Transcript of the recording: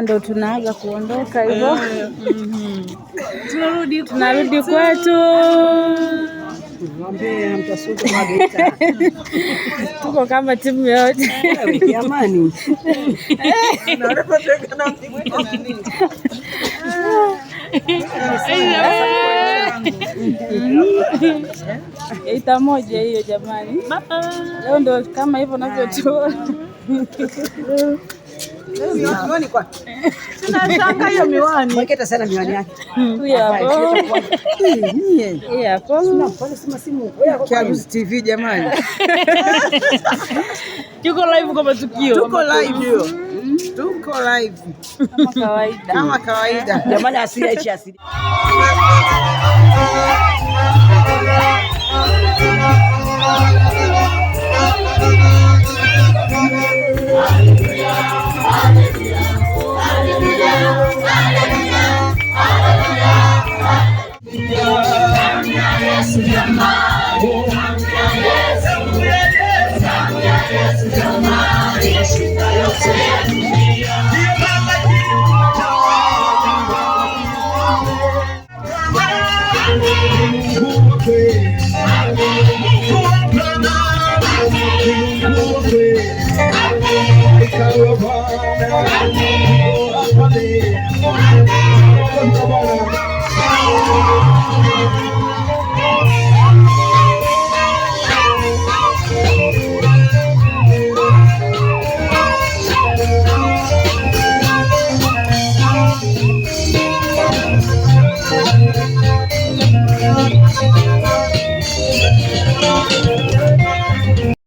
Ndo tunaaga kuondoka hivyo. Tunarudi kwetu. Mwambie mtasuka mageta. Tuko kama timu yote. Jamani. Unapoteka na nini? Ita moja hiyo jamani. Leo ndo kama hivyo navyotuona. Miwani kwa. Tunashanga hiyo miwani. Mweketa sana miwani yake. Huyu hapo. Hii hapo. Sina simu. Kiarusi TV jamani. Tuko live kwa matukio. Tuko live hiyo. Tuko live. Kama kawaida. Kama kawaida. Jamani asili.